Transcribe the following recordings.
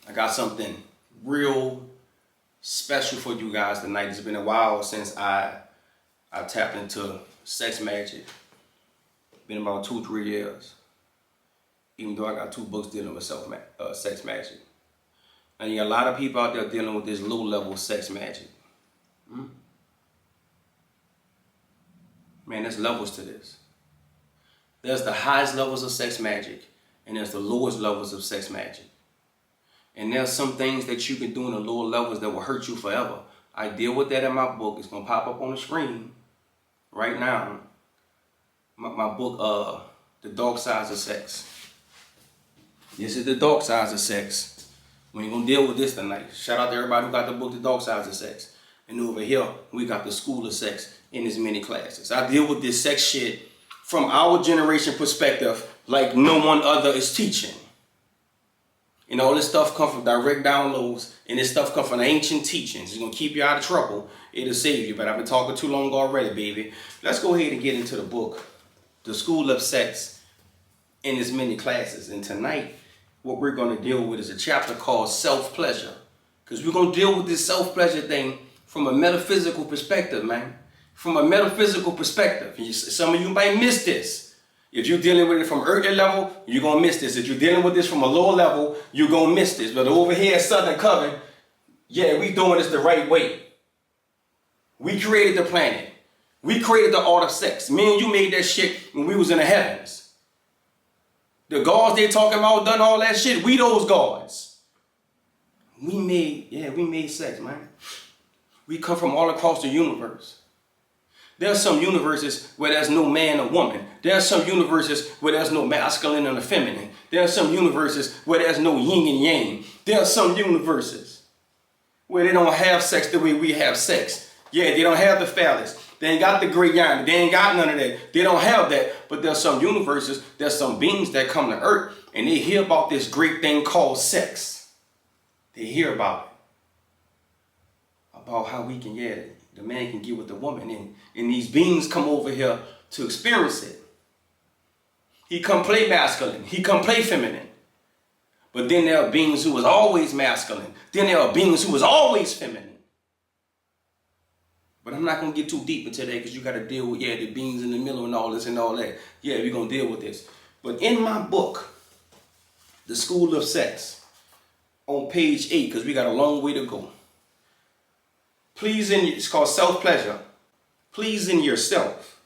I got something real special for you guys tonight. It's been a while since I tapped into sex magic. Been about 2-3 years. Even though I got 2 books dealing with sex magic. And you got a lot of people out there dealing with this low level sex magic. Man, there's levels to this. There's the highest levels of sex magic, and there's the lowest levels of sex magic. And there's some things that you can do in the lower levels that will hurt you forever. I deal with that in my book. It's gonna pop up on the screen right now. My book, The Dark Sides of Sex. This is the dark sides of sex. We ain't gonna deal with this tonight. Shout out to everybody who got the book, The Dark Sides of Sex. And over here, we got the School of Sex in as many classes. I deal with this sex shit from our generation perspective like no one other is teaching. And all this stuff come from direct downloads, and this stuff come from ancient teachings. It's gonna keep you out of trouble. It'll save you, but I've been talking too long already, baby. Let's go ahead and get into the book, The School of Sex in as many classes. And tonight, what we're gonna deal with is a chapter called Self-Pleasure. Because we're gonna deal with this self-pleasure thing from a metaphysical perspective, man. From a metaphysical perspective. Some of you might miss this. If you're dealing with it from earthly level, you're going to miss this. If you're dealing with this from a lower level, you're going to miss this. But over here at Southern Coven, yeah, we doing this the right way. We created the planet. We created the art of sex. Me and you made that shit when we was in the heavens. The gods they talking about done all that shit. We those gods. We made sex, man. We come from all across the universe. There are some universes where there's no man or woman. There are some universes where there's no masculine and feminine. There are some universes where there's no yin and yang. There are some universes where they don't have sex the way we have sex. Yeah, they don't have the phallus. They ain't got the great yonder. They ain't got none of that. They don't have that. But there's some universes, there's some beings that come to earth and they hear about this great thing called sex. They hear about it. About how we can, the man can get with the woman, and these beings come over here to experience it. He come play masculine, he come play feminine. But then there are beings who was always masculine. Then there are beings who was always feminine. But I'm not gonna get too deep into that because you gotta deal with, the beings in the middle and all this and all that. Yeah, we're gonna deal with this. But in my book, The School of Sex, on page 8, because we got a long way to go. It's called Self-Pleasure. Pleasing yourself.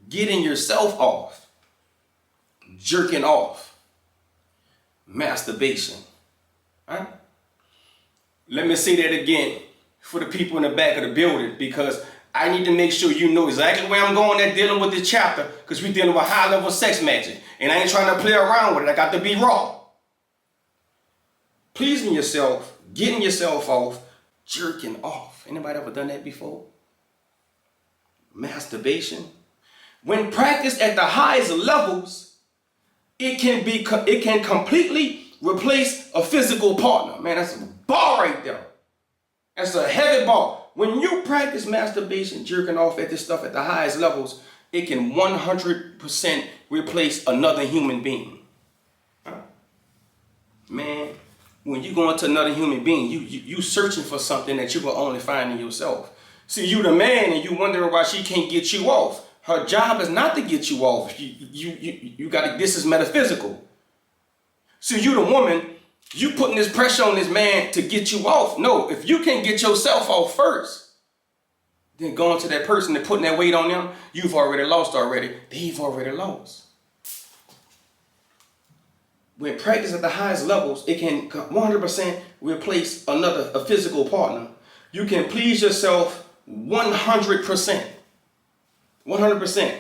Getting yourself off. Jerking off. Masturbation. Huh? Let me say that again for the people in the back of the building, because I need to make sure you know exactly where I'm going at dealing with this chapter, because we're dealing with high-level sex magic. And I ain't trying to play around with it. I got to be raw. Pleasing yourself. Getting yourself off. Jerking off. Anybody ever done that before? Masturbation. When practiced at the highest levels, it can completely replace a physical partner. Man, that's a bar right there. That's a heavy bar. When you practice masturbation, jerking off at this stuff at the highest levels, it can 100% replace another human being. Man. When you go into another human being, you searching for something that you will only find in yourself. See, you the man and you wondering why she can't get you off. Her job is not to get you off. You gotta, this is metaphysical. See, you the woman, you putting this pressure on this man to get you off. No, if you can't get yourself off first, then going to that person and putting that weight on them, you've already lost already. They've already lost. When practiced at the highest levels, it can 100% replace a physical partner. You can please yourself 100%. 100%.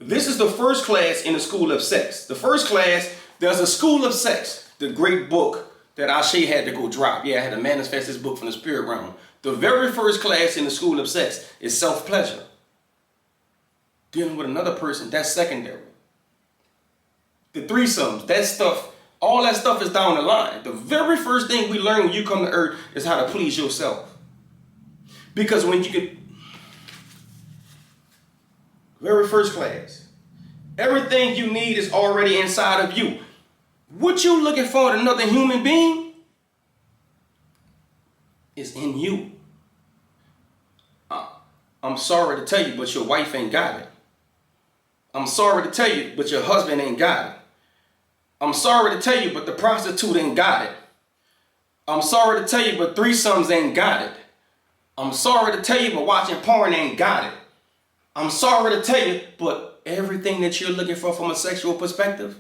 This is the first class in the School of Sex. The first class, there's a School of Sex, the great book that Ashe had to go drop. Yeah, I had to manifest this book from the spirit realm. The very first class in the School of Sex is self-pleasure. Dealing with another person, that's secondary. The threesomes, that stuff, all that stuff is down the line. The very first thing we learn when you come to earth is how to please yourself. Because when you get very first class, everything you need is already inside of you. What you looking for in another human being is in you. I'm sorry to tell you, but your wife ain't got it. I'm sorry to tell you, but your husband ain't got it. I'm sorry to tell you, but the prostitute ain't got it. I'm sorry to tell you, but threesomes ain't got it. I'm sorry to tell you, but watching porn ain't got it. I'm sorry to tell you, but everything that you're looking for from a sexual perspective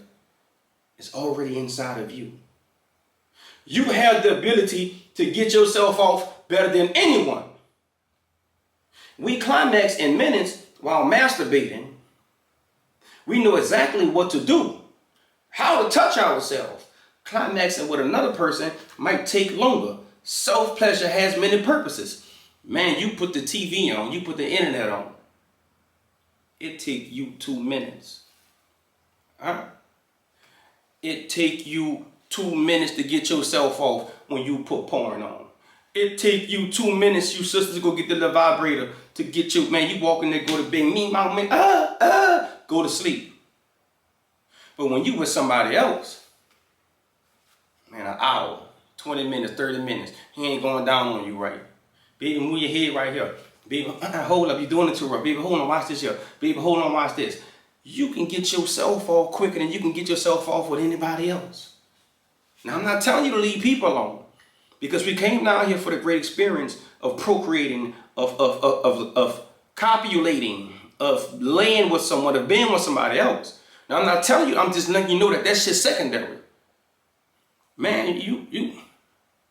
is already inside of you. You have the ability to get yourself off better than anyone. We climax in minutes while masturbating. We know exactly what to do, how to touch ourselves. Climaxing with another person might take longer. Self-pleasure has many purposes. Man, you put the TV on, you put the internet on. It take you 2 minutes. Huh? It take you 2 minutes to get yourself off when you put porn on. It take you 2 minutes, you sisters, go get the little vibrator to get you, man, you walk in there, go to bed, me, my man, go to sleep. But when you with somebody else, man, an hour, 20 minutes, 30 minutes, he ain't going down on you right. Baby, move your head right here. Baby, hold up, you're doing it too rough. Baby, hold on, watch this here. Baby, hold on, watch this. You can get yourself off quicker than you can get yourself off with anybody else. Now, I'm not telling you to leave people alone, because we came down here for the great experience of procreating, of copulating, of laying with someone, of being with somebody else. Now, I'm not telling you, I'm just letting you know that that shit's secondary. Man,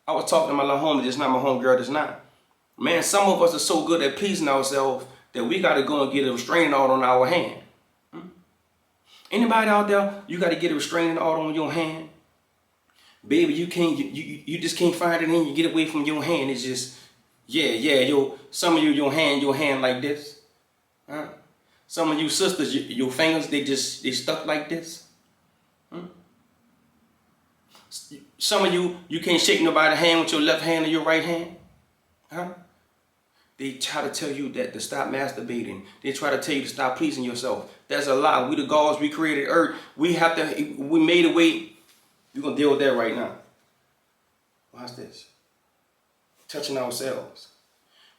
I was talking to my little homie just now, my homegirl just now. Man, some of us are so good at pleasing ourselves that we got to go and get a restraining order on our hand. Anybody out there, you got to get a restraining order on your hand? Baby, you just can't find it and you get away from your hand. It's just, some of you, your hand like this. Huh? Some of you sisters, your fingers, they stuck like this. Some of you can't shake nobody's hand with your left hand or your right hand. Huh? They try to tell you that to stop masturbating. They try to tell you to stop pleasing yourself. That's a lie. We the gods, we created earth. We made a way. We're going to deal with that right now. Watch this. Touching ourselves.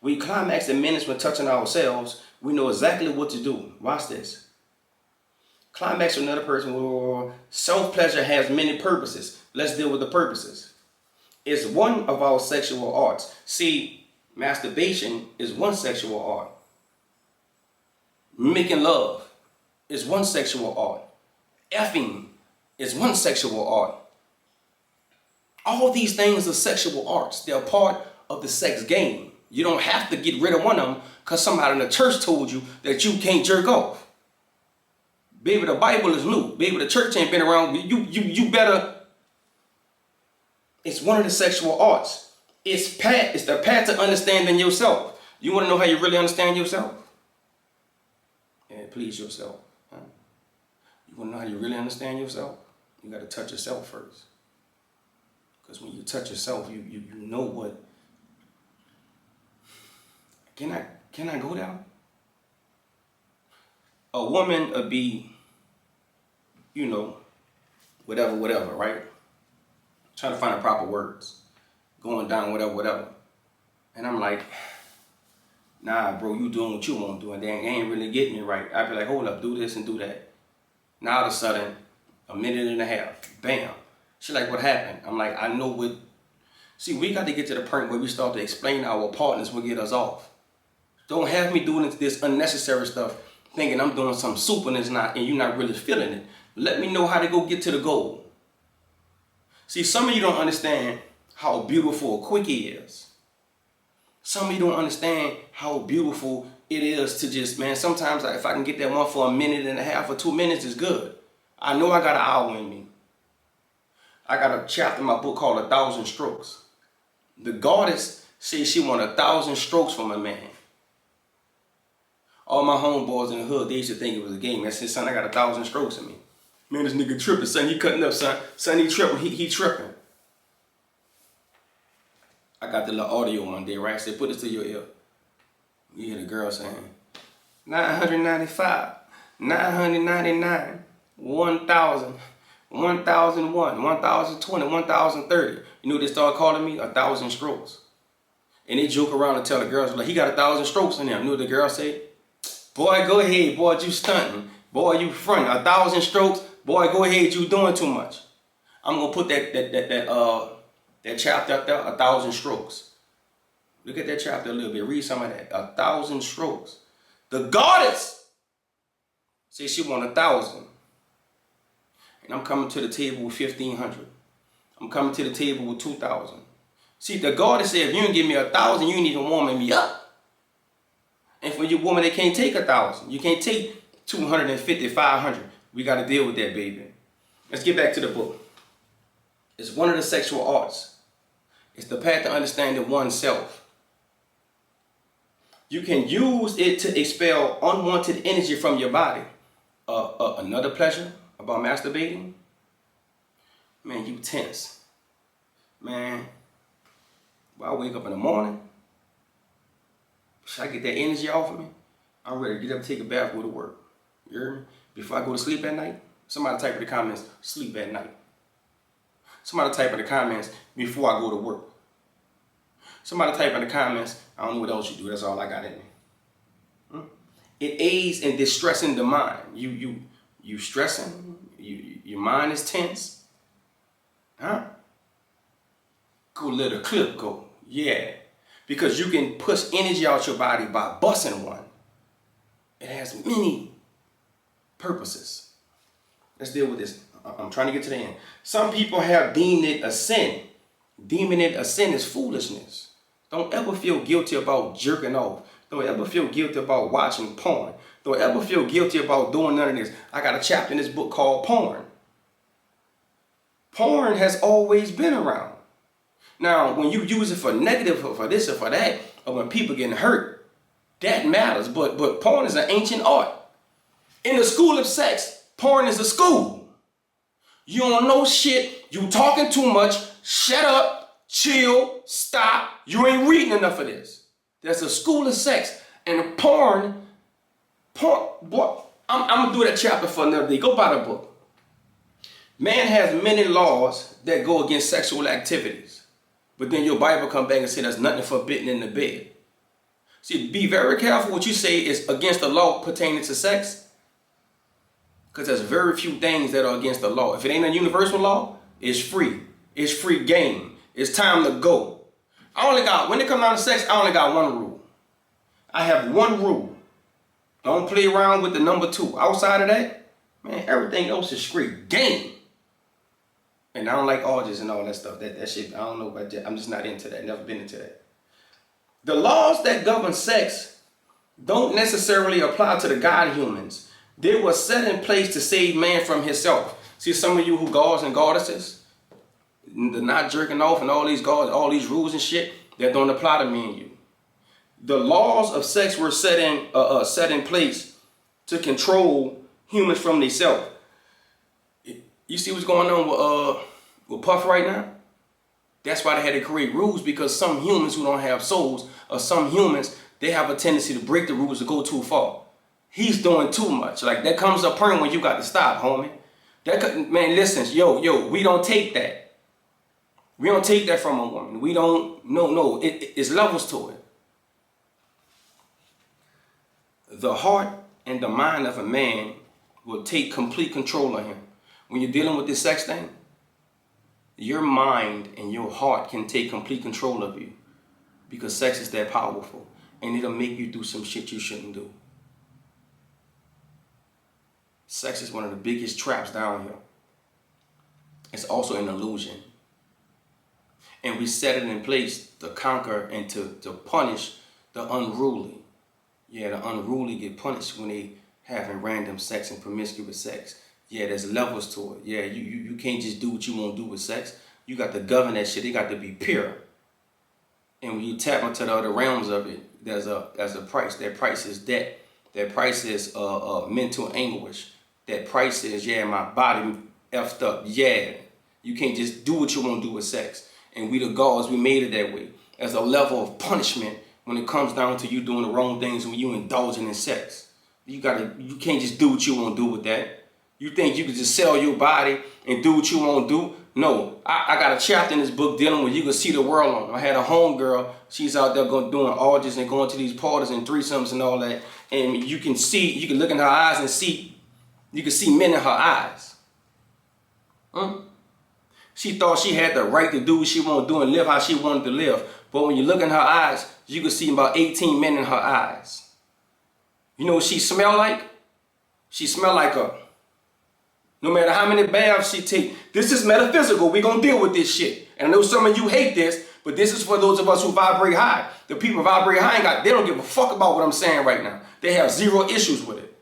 We climax in minutes when touching ourselves. We know exactly what to do. Watch this. Climax with another person. Self-pleasure has many purposes. Let's deal with the purposes. It's one of our sexual arts. See, masturbation is one sexual art. Making love is one sexual art. Effing is one sexual art. All these things are sexual arts. They're part of the sex game. You don't have to get rid of one of them because somebody in the church told you that you can't jerk off. Baby, the Bible is new. Baby, the church ain't been around. You better. It's one of the sexual arts. It's the path to understanding yourself. You want to know how you really understand yourself? Yeah, please yourself. Huh? You want to know how you really understand yourself? You got to touch yourself first. Because when you touch yourself, you know what. Can I go down? A woman would be, whatever, right? Trying to find the proper words. Going down, whatever. And I'm like, nah, bro, you doing what you want to do, and they ain't really getting it right. I'd be like, hold up, do this and do that. Now all of a sudden, a minute and a half, bam. She's like, what happened? I'm like, I know what. See, we got to get to the point where we start to explain our partners will get us off. Don't have me doing this unnecessary stuff, thinking I'm doing something super and you're not really feeling it. Let me know how to go get to the goal. See, some of you don't understand how beautiful a quickie is. Some of you don't understand how beautiful it is to just, man, sometimes if I can get that one for a minute and a half or 2 minutes, is good. I know I got an hour in me. I got a chapter in my book called 1,000 Strokes. The goddess says she want 1,000 strokes from a man. All my homeboys in the hood, they used to think it was a game. I said, son, I got 1,000 strokes in me. Man, this nigga tripping, son. He cutting up, son. Son, he tripping. He tripping. I got the little audio one day, right? I said, put this to your ear. You hear the girl saying, 995, 999, 1,000, 1,001, 1,020, 1,030. You know what they start calling me? 1,000 strokes. And they joke around and tell the girls, like, he got 1,000 strokes in him. You know what the girls say? Boy, go ahead. Boy, you stunting. Boy, you fronting. 1,000 strokes. Boy, go ahead. You doing too much. I'm gonna put that chapter up there, 1,000 strokes. Look at that chapter a little bit. Read some of that. 1,000 strokes. The goddess says she want 1,000. And I'm coming to the table with 1,500. I'm coming to the table with 2,000. See, the goddess said, if you don't give me 1,000, you ain't even warming me up. And for you woman, they can't take 1,000. You can't take 250, 500. We got to deal with that, baby. Let's get back to the book. It's one of the sexual arts. It's the path to understanding oneself. You can use it to expel unwanted energy from your body. Another pleasure about masturbating, man, you tense. Man, when I wake up in the morning, should I get that energy off of me? I'm ready to get up, take a bath, go to work. You hear me? Before I go to sleep at night, somebody type in the comments, sleep at night. Somebody type in the comments, before I go to work. Somebody type in the comments, I don't know what else you do, that's all I got in me. It aids in distressing the mind. You stressing, your mind is tense. Huh? Go let a clip go. Yeah. Because you can push energy out your body by busting one. It has many purposes. Let's deal with this. I'm trying to get to the end. Some people have deemed it a sin. Deeming it a sin is foolishness. Don't ever feel guilty about jerking off. Don't ever feel guilty about watching porn. Don't ever feel guilty about doing none of this. I got a chapter in this book called Porn. Porn has always been around. Now, when you use it for negative, or for this or for that, or when people getting hurt, that matters. But porn is an ancient art. In the school of sex, porn is a school. You don't know shit. You talking too much. Shut up. Chill. Stop. You ain't reading enough of this. There's a school of sex. And porn, boy, I'm going to do that chapter for another day. Go buy the book. Man has many laws that go against sexual activities. But then your Bible come back and say there's nothing forbidden in the bed. See, be very careful what you say is against the law pertaining to sex. Because there's very few things that are against the law. If it ain't a universal law, it's free. It's free game. It's time to go. When it comes down to sex, I only got one rule. I have one rule. Don't play around with the number 2. Outside of that, man, everything else is straight game. And I don't like orgies and all that stuff. That shit, I don't know about that. I'm just not into that. Never been into that. The laws that govern sex don't necessarily apply to the God humans. They were set in place to save man from himself. See, some of you who gods and goddesses, the not jerking off and all these gods, all these rules and shit, that don't apply to me and you. The laws of sex were set in place to control humans from themselves. You see what's going on with Puff right now? That's why they had to create rules, because some humans who don't have souls, or some humans, they have a tendency to break the rules to go too far. He's doing too much. Like, there comes a point when you got to stop, homie. Man, listen, yo, we don't take that. We don't take that from a woman. We don't, no, it's levels to it. The heart and the mind of a man will take complete control of him. When you're dealing with this sex thing, your mind and your heart can take complete control of you, because sex is that powerful, and it'll make you do some shit you shouldn't do. Sex is one of the biggest traps down here. It's also an illusion. And we set it in place to conquer and to punish the unruly. Yeah, the unruly get punished when they having random sex and promiscuous sex. Yeah, there's levels to it. Yeah, you can't just do what you want to do with sex. You got to govern that shit. It got to be pure. And when you tap into the other realms of it, there's a price. That price is debt. That price is mental anguish. That price is, yeah, my body effed up. Yeah, you can't just do what you want to do with sex. And we the gods, we made it that way. There's a level of punishment when it comes down to you doing the wrong things when you indulging in sex. You can't just do what you want to do with that. You think you can just sell your body and do what you want to do? No, I got a chapter in this book dealing with you can see the world on. I had a homegirl. She's out there doing orgies and going to these parties and threesomes and all that. And you can look in her eyes and see, you can see men in her eyes. She thought she had the right to do what she wanted to do and live how she wanted to live. But when you look in her eyes, you can see about 18 men in her eyes. You know what she smell like? She smell like a... No matter how many baths she take, this is metaphysical. We're going to deal with this shit. And I know some of you hate this, but this is for those of us who vibrate high. The people vibrate high, they don't give a fuck about what I'm saying right now. They have zero issues with it.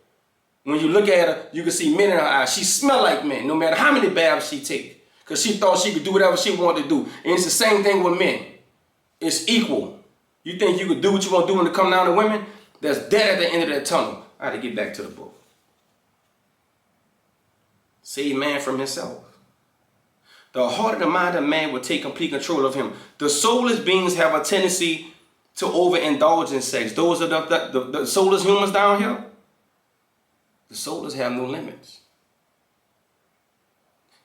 When you look at her, you can see men in her eyes. She smell like men, no matter how many baths she take. Because she thought she could do whatever she wanted to do. And it's the same thing with men. It's equal. You think you could do what you want to do when it comes down to women? There's dead at the end of that tunnel. I had to get back to the book. Save man from himself. The heart and the mind of man will take complete control of him. The soulless beings have a tendency to overindulge in sex. Those are the soulless humans down here. The soulless have no limits.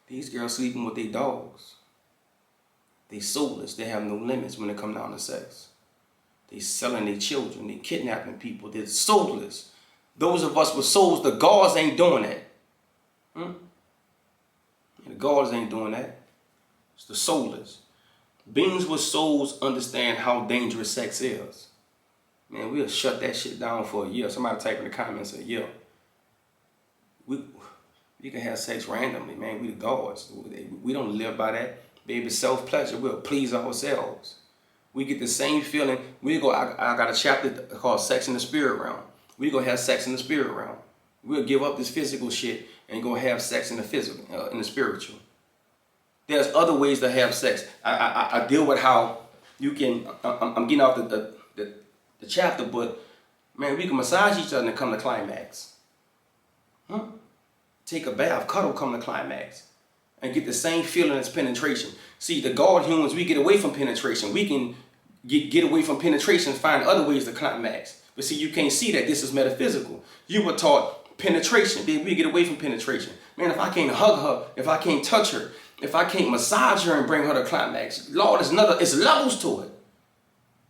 These girls sleeping with their dogs. They soulless. They have no limits when it comes down to sex. They selling their children. They kidnapping people. They're soulless. Those of us with souls, the gods ain't doing that. The gods ain't doing that. It's the soulless. Beings with souls understand how dangerous sex is. Man, we'll shut that shit down for a year. Somebody type in the comments a year. We can have sex randomly, man. We the gods. We don't live by that. Baby, self-pleasure. We'll please ourselves. We get the same feeling. I got a chapter called Sex in the Spirit Realm. We go have sex in the spirit realm. We'll give up this physical shit and go have sex in the physical, in the spiritual. There's other ways to have sex. I deal with how you can. I'm getting off the chapter, but man, we can massage each other and come to climax. Take a bath, cuddle, come to climax, and get the same feeling as penetration. See, the God humans, we get away from penetration. We can get away from penetration and find other ways to climax. But see, you can't see that. This is metaphysical. You were taught penetration. Then we get away from penetration. Man, if I can't hug her, if I can't touch her, if I can't massage her and bring her to climax, Lord, it's levels to it.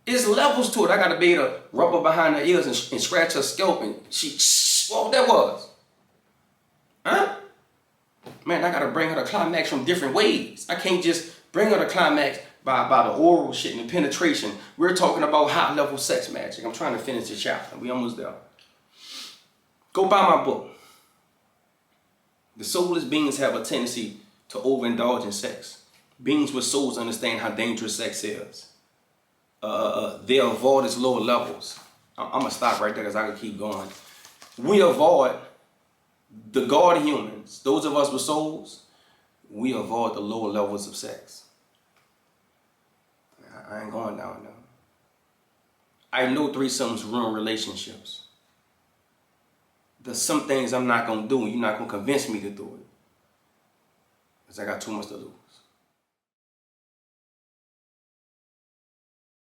It's levels to it. I got to be able to rub her behind her ears and scratch her scalp and what that was. Huh? Man, I got to bring her to climax from different ways. I can't just bring her to climax by the oral shit and the penetration. We're talking about high level sex magic. I'm trying to finish the chapter. We almost there. Go buy my book. The soulless beings have a tendency to overindulge in sex. Beings with souls understand how dangerous sex is. They avoid its lower levels. I'm going to stop right there because I can keep going. We avoid the God humans, those of us with souls, we avoid the lower levels of sex. I ain't going down there. I know threesomes ruin relationships. There's some things I'm not going to do, and you're not going to convince me to do it. Because I got too much to do.